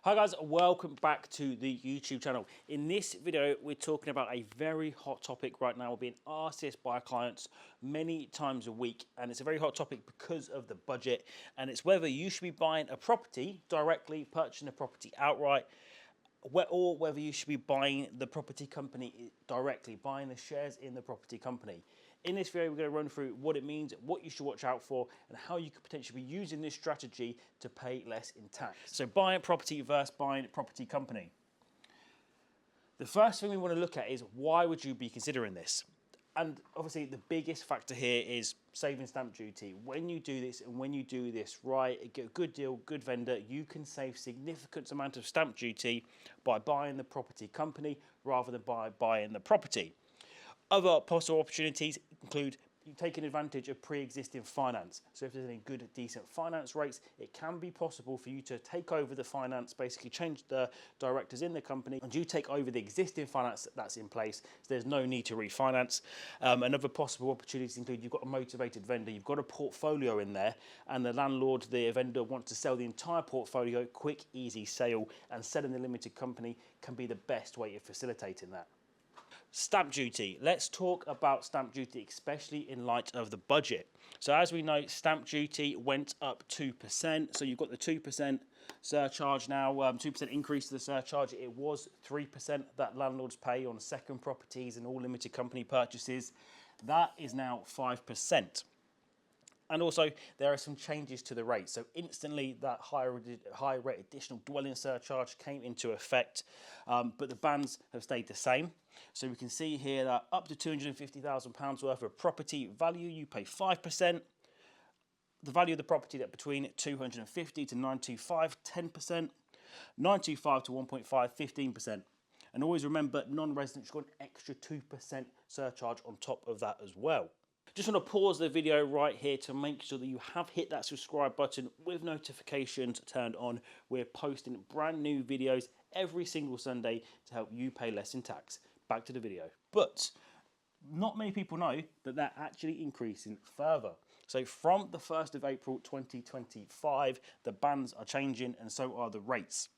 Hi guys, welcome back to the YouTube channel. In this video, we're talking about a very hot topic right now. We're being asked this by our clients many times a week, and it's a very hot topic because of the budget, and it's whether you should be buying a property directly, purchasing a property outright, or whether you should be buying the property company directly, buying the shares in the property company. In this video, we're going to run through what it means, what you should watch out for, and how you could potentially be using this strategy to pay less in tax. So buying property versus buying a property company. The first thing we want to look at is why would you be considering this? And obviously the biggest factor here is saving stamp duty. When you do this and when you do this right, get a good deal, good vendor, you can save significant amount of stamp duty by buying the property company rather than by buying the property. Other possible opportunities include taking advantage of pre-existing finance. So if there's any good, decent finance rates, it can be possible for you to take over the finance, basically change the directors in the company, and you take over the existing finance that's in place. So there's no need to refinance. Another possible opportunities include you've got a motivated vendor, you've got a portfolio in there, and the landlord, the vendor wants to sell the entire portfolio, quick, easy sale, and selling the limited company can be the best way of facilitating that. Stamp duty. Let's talk about stamp duty, especially in light of the budget. So as we know, stamp duty went up 2%. So you've got the 2% surcharge now, 2% increase to the surcharge. It was 3% that landlords pay on second properties and all limited company purchases. That is now 5%. And also, there are some changes to the rate. So instantly, that high rate additional dwelling surcharge came into effect, but the bands have stayed the same. So we can see here that up to £250,000 worth of property value, you pay 5%. The value of the property that between 250 to 925, 10%. 925 to 1.5, 15%. And always remember, non-residents got an extra 2% surcharge on top of that as well. Just want to pause the video right here to make sure that you have hit that subscribe button with notifications turned on. We're posting brand new videos every single Sunday to help you pay less in tax. Back to the video. But not many people know that they're actually increasing further. So from the 1st of April 2025, the bands are changing and so are the rates.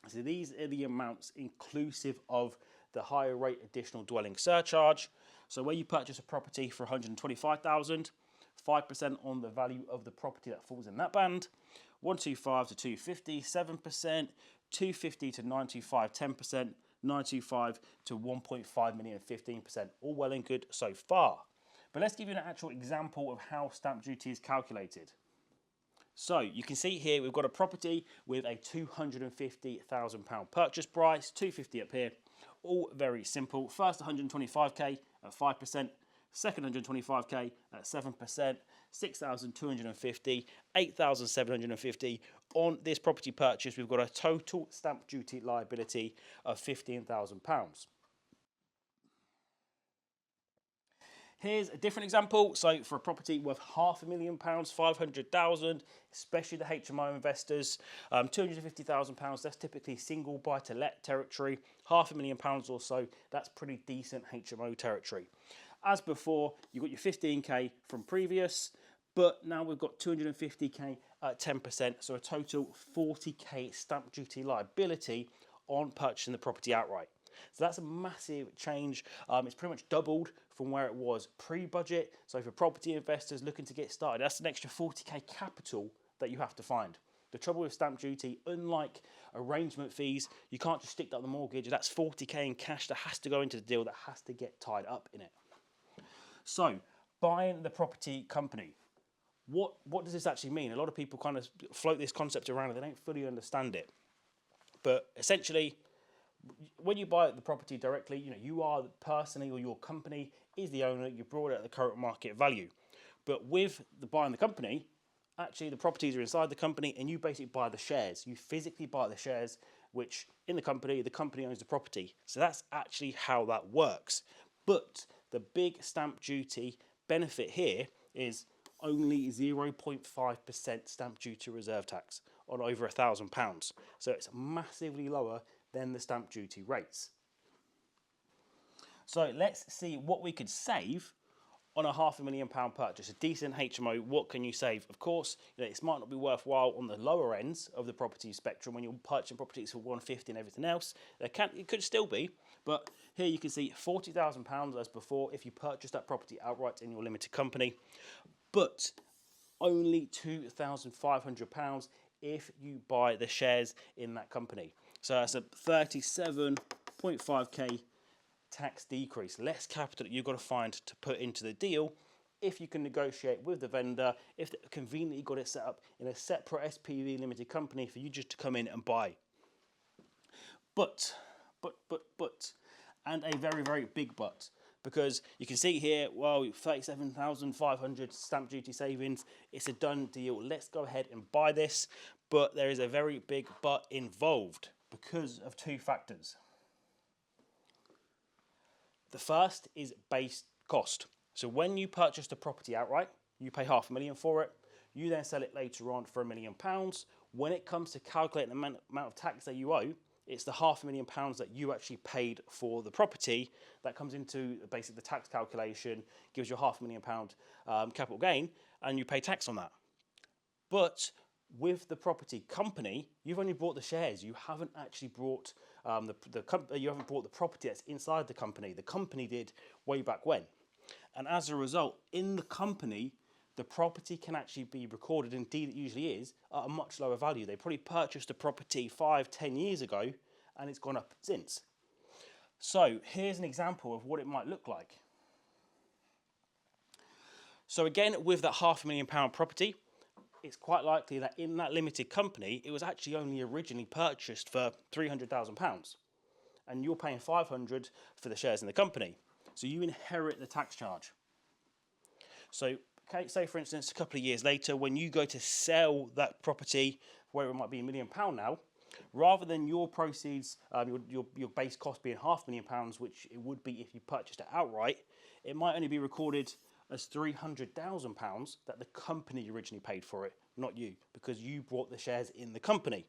So these are the amounts inclusive of the higher rate additional dwelling surcharge. So where you purchase a property for 125,000, 5% on the value of the property that falls in that band. 125 to 250, 7%. 250 to 925, 10%. 925 to 1.5 million, 15%. All well and good so far. But let's give you an actual example of how stamp duty is calculated. So you can see here we've got a property with a £250,000 purchase price, 250 up here, all very simple. First 125k at 5%, second 125k at 7%, 6,250, 8,750. On this property purchase, we've got a total stamp duty liability of £15,000. Here's a different example. So for a property worth £500,000, 500,000, especially the HMO investors, £250,000, that's typically single buy to let territory. £500,000 or so, that's pretty decent HMO territory. As before, you've got your 15k from previous, but now we've got 250k at 10%, so a total 40k stamp duty liability on purchasing the property outright. So that's a massive change. It's pretty much doubled from where it was pre-budget. So for property investors looking to get started, that's an extra 40k capital that you have to find. The trouble with stamp duty, unlike arrangement fees, you can't just stick that on the mortgage. That's 40k in cash that has to go into the deal, that has to get tied up in it. So buying the property company. What does this actually mean? A lot of people kind of float this concept around and they don't fully understand it. But essentially, when you buy the property directly, you are personally, or your company is the owner, you brought it at the current market value. But with the buying the company, actually the properties are inside the company and you basically buy the shares. You physically buy the shares, which in the company owns the property. So that's actually how that works. But the big stamp duty benefit here is only 0.5% stamp duty reserve tax on over £1,000. So it's massively lower than the stamp duty rates. So let's see what we could save on a £500,000 purchase, a decent HMO, what can you save? Of course, it might not be worthwhile on the lower ends of the property spectrum when you're purchasing properties for 150 and everything else. It could still be, but here you can see £40,000 as before if you purchase that property outright in your limited company, but only £2,500 if you buy the shares in that company. So that's a 37.5k tax decrease, less capital that you've got to find to put into the deal if you can negotiate with the vendor, if they conveniently got it set up in a separate SPV limited company for you just to come in and buy. But, and a very, very big but, because you can see here, well, 37,500 stamp duty savings, it's a done deal, let's go ahead and buy this, but there is a very big but involved because of two factors. The first is base cost. So when you purchase the property outright, you pay £500,000 for it. You then sell it later on for £1 million. When it comes to calculating the amount of tax that you owe, it's the £500,000 that you actually paid for the property that comes into basically the tax calculation, gives you a £500,000 capital gain, and you pay tax on that. But with the property company, you've only bought the shares. You haven't actually bought you haven't bought the property that's inside the company. The company did way back when, and as a result, in the company, the property can actually be recorded. Indeed, it usually is at a much lower value. They probably purchased a property 5-10 years ago, and it's gone up since. So here's an example of what it might look like. So again, with that £500,000 property, it's quite likely that in that limited company, it was actually only originally purchased for £300,000, and you're paying $500 for the shares in the company. So you inherit the tax charge. So, okay, say for instance, a couple of years later, when you go to sell that property, where it might be £1 million now, rather than your proceeds, your base cost being £500,000, which it would be if you purchased it outright, it might only be recorded as £300,000 that the company originally paid for it, not you, because you bought the shares in the company.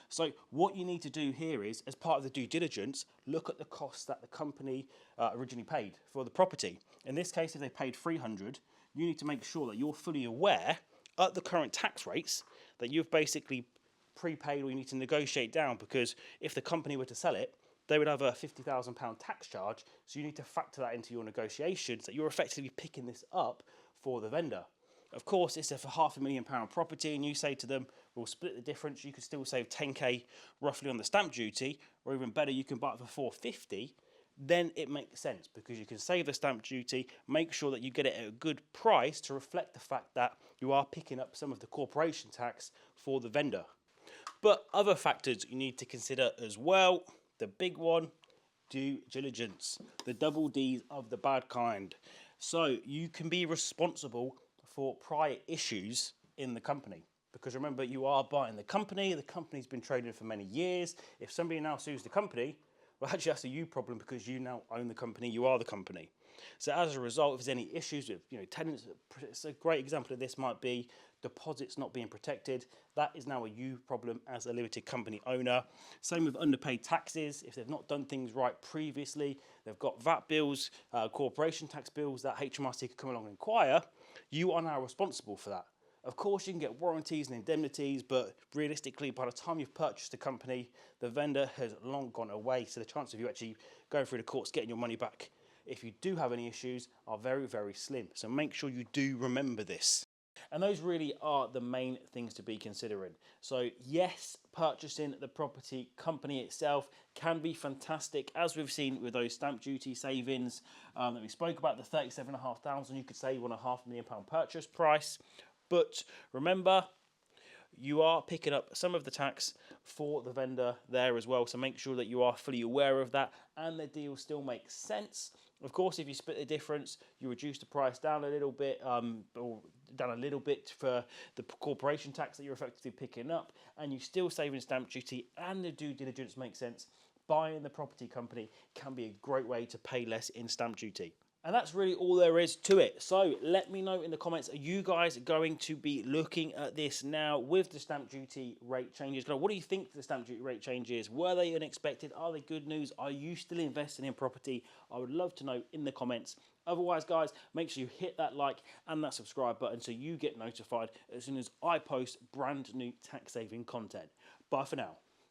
So what you need to do here is, as part of the due diligence, look at the costs that the company originally paid for the property. In this case, if they paid $300, you need to make sure that you're fully aware at the current tax rates that you've basically prepaid, or you need to negotiate down, because if the company were to sell it, they would have a £50,000 tax charge, so you need to factor that into your negotiations, that you're effectively picking this up for the vendor. Of course, it's a £500,000 property, and you say to them, we'll split the difference, you could still save 10k roughly on the stamp duty, or even better, you can buy it for £450, then it makes sense, because you can save the stamp duty, make sure that you get it at a good price to reflect the fact that you are picking up some of the corporation tax for the vendor. But other factors you need to consider as well. The big one, due diligence, the double D's of the bad kind. So you can be responsible for prior issues in the company, because remember, you are buying the company's been trading for many years. If somebody now sues the company, well, actually that's a you problem, because you now own the company, you are the company. So as a result, if there's any issues with tenants, it's a great example of this might be deposits not being protected. That is now a you problem as a limited company owner. Same with underpaid taxes. If they've not done things right previously, they've got VAT bills, corporation tax bills that HMRC could come along and inquire, you are now responsible for that. Of course, you can get warranties and indemnities, but realistically, by the time you've purchased a company, the vendor has long gone away. So the chance of you actually going through the courts, getting your money back, if you do have any issues, are very, very slim. So make sure you do remember this. And those really are the main things to be considering. So yes, purchasing the property company itself can be fantastic, as we've seen with those stamp duty savings that we spoke about, the 37,500 you could save on a £500,000 purchase price. But remember, you are picking up some of the tax for the vendor there as well, so make sure that you are fully aware of that and the deal still makes sense. Of course, if you split the difference, you reduce the price down a little bit, or down a little bit for the corporation tax that you're effectively picking up, and you still saving stamp duty and the due diligence makes sense. Buying the property company can be a great way to pay less in stamp duty. And that's really all there is to it. So let me know in the comments, are you guys going to be looking at this now with the stamp duty rate changes? What do you think the stamp duty rate changes? Were they unexpected? Are they good news? Are you still investing in property? I would love to know in the comments. Otherwise, guys, make sure you hit that like and that subscribe button so you get notified as soon as I post brand new tax saving content. Bye for now.